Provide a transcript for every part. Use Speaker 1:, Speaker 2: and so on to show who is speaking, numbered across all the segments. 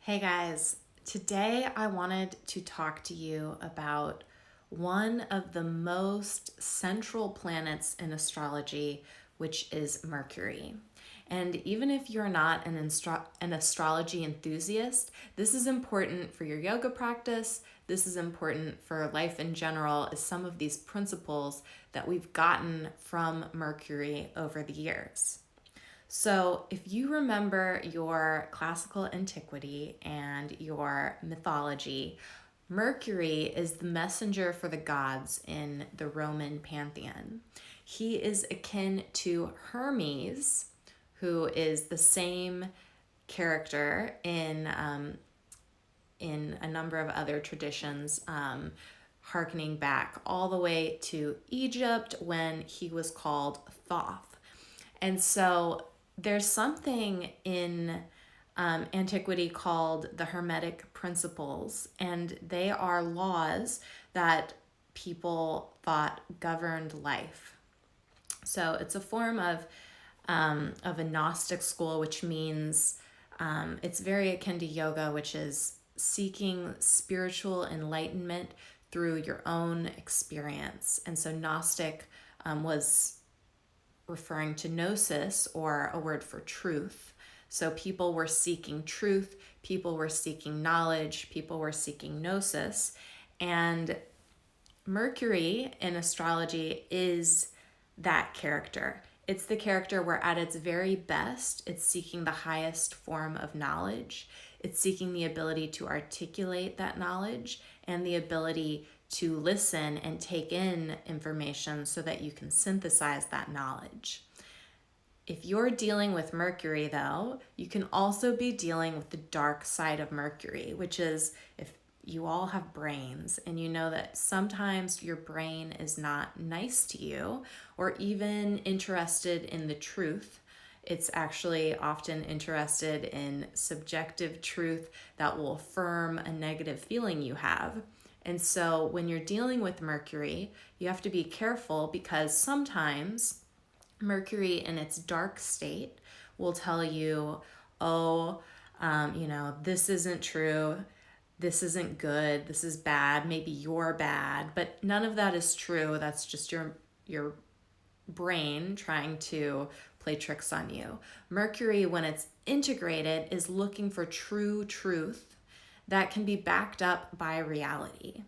Speaker 1: Hey guys, today I wanted to talk to you about one of the most central planets in astrology, which is Mercury. And even if you're not an astrology enthusiast, this is important for your yoga practice. This is important for life in general, as some of these principles that we've gotten from Mercury over the years. So, if you remember your classical antiquity and your mythology, Mercury is the messenger for the gods in the Roman pantheon. He is akin to Hermes, who is the same character in a number of other traditions, harkening back all the way to Egypt when he was called Thoth. And so there's something in antiquity called the Hermetic principles, and they are laws that people thought governed life. So it's a form of a Gnostic school, which means it's very akin to yoga, which is seeking spiritual enlightenment through your own experience. And so Gnostic was referring to Gnosis, or a word for truth. So people were seeking truth, people were seeking knowledge, people were seeking Gnosis. And Mercury in astrology is that character. It's the character where at its very best, it's seeking the highest form of knowledge. It's seeking the ability to articulate that knowledge and the ability to listen and take in information so that you can synthesize that knowledge. If you're dealing with Mercury, though, you can also be dealing with the dark side of Mercury, which is if you all have brains and you know that sometimes your brain is not nice to you or even interested in the truth. It's actually often interested in subjective truth that will affirm a negative feeling you have. And so when you're dealing with Mercury, you have to be careful because sometimes Mercury in its dark state will tell you, this isn't true, this isn't good, this is bad, maybe you're bad, but none of that is true. That's just your brain trying to play tricks on you. Mercury, when it's integrated, is looking for true truth that can be backed up by reality.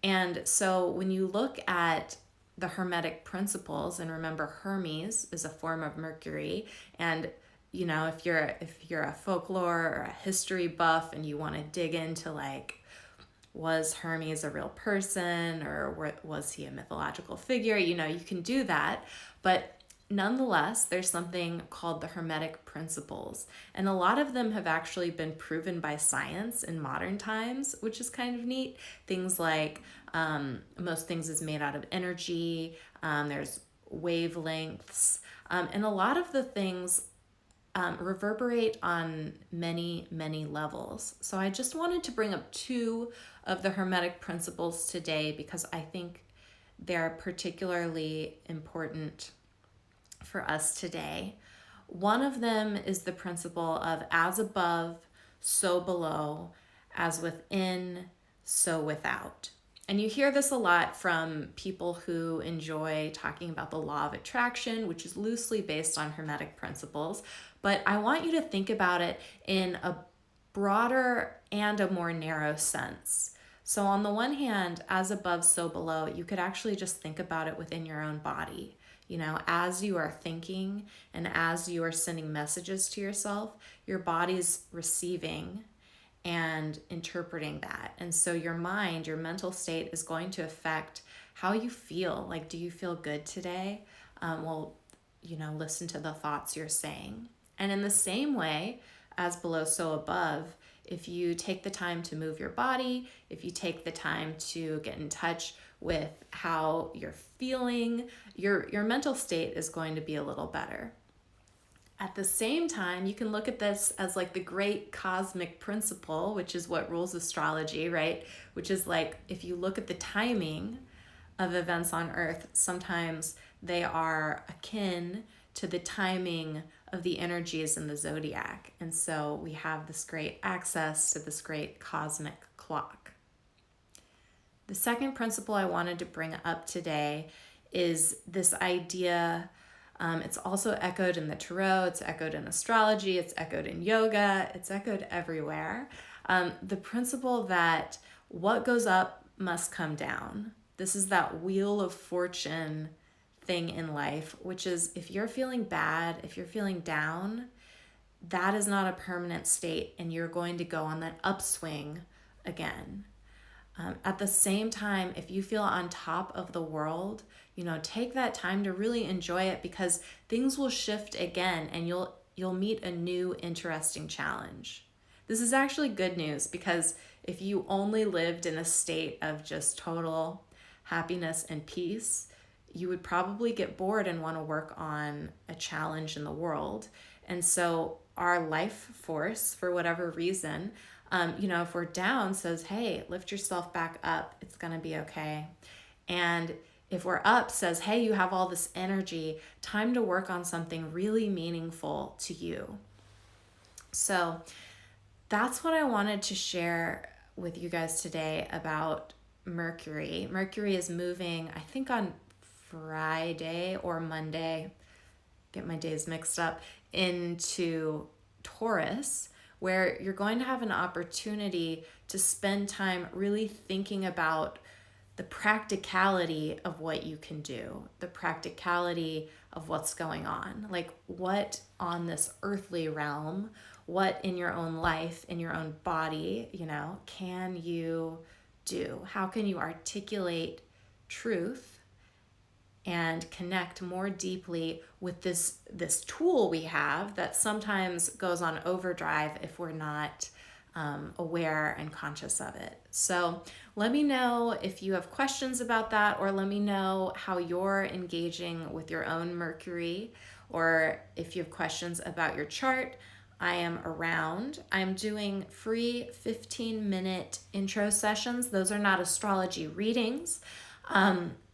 Speaker 1: And so when you look at the Hermetic principles, and remember Hermes is a form of Mercury, and if you're a folklore or a history buff and you want to dig into was Hermes a real person or was he a mythological figure, you can do that. But nonetheless, there's something called the Hermetic principles, and a lot of them have actually been proven by science in modern times, which is kind of neat. Things like most things is made out of energy, there's wavelengths, and a lot of the things reverberate on many, many levels. So I just wanted to bring up two of the Hermetic principles today because I think they're particularly important for us today. One of them is the principle of as above, so below, as within, so without. And you hear this a lot from people who enjoy talking about the law of attraction, which is loosely based on Hermetic principles. But I want you to think about it in a broader and a more narrow sense. So on the one hand, as above, so below, you could actually just think about it within your own body. As you are thinking and as you are sending messages to yourself, your body's receiving and interpreting that. And so your mind, your mental state is going to affect how you feel. Like, do you feel good today? Listen to the thoughts you're saying. And in the same way, as below, so above, if you take the time to move your body, if you take the time to get in touch with how you're feeling, your mental state is going to be a little better. At the same time, you can look at this as like the great cosmic principle, which is what rules astrology, right? Which is like, if you look at the timing of events on Earth, sometimes they are akin to the timing of the energies in the zodiac. And so we have this great access to this great cosmic clock. The second principle I wanted to bring up today is this idea. It's also echoed in the tarot, it's echoed in astrology, it's echoed in yoga, it's echoed everywhere. The principle that what goes up must come down. This is that wheel of fortune thing in life, which is if you're feeling bad, if you're feeling down, that is not a permanent state, and you're going to go on that upswing again. At the same time, if you feel on top of the world, take that time to really enjoy it, because things will shift again and you'll meet a new interesting challenge. This is actually good news, because if you only lived in a state of just total happiness and peace, you would probably get bored and want to work on a challenge in the world. And so our life force, for whatever reason, if we're down, says, hey, lift yourself back up. It's going to be okay. And if we're up, says, hey, you have all this energy, time to work on something really meaningful to you. So that's what I wanted to share with you guys today about Mercury. Mercury is moving, I think, on Friday or Monday, get my days mixed up, into Taurus, where you're going to have an opportunity to spend time really thinking about the practicality of what you can do, the practicality of what's going on. Like, what on this earthly realm, what in your own life, in your own body, can you do? How can you articulate truth and connect more deeply with this tool we have that sometimes goes on overdrive if we're not aware and conscious of it. So let me know if you have questions about that, or let me know how you're engaging with your own Mercury, or if you have questions about your chart. I am around. I'm doing free 15-minute intro sessions. Those are not astrology readings.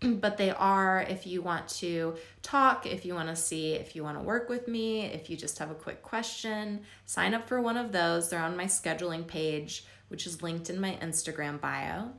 Speaker 1: But they are if you want to talk, if you want to see, if you want to work with me, if you just have a quick question, sign up for one of those. They're on my scheduling page, which is linked in my Instagram bio.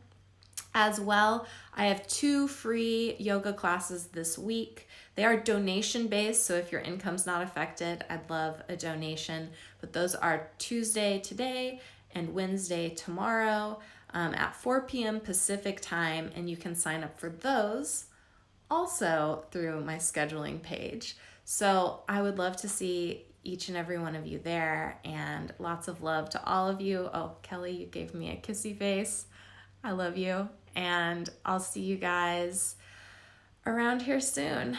Speaker 1: As well, I have 2 free yoga classes this week. They are donation based, so if your income's not affected, I'd love a donation. But those are Tuesday today and Wednesday tomorrow. At 4 p.m. Pacific time, and you can sign up for those also through my scheduling page. So I would love to see each and every one of you there, and lots of love to all of you. Oh, Kelly, you gave me a kissy face. I love you, and I'll see you guys around here soon.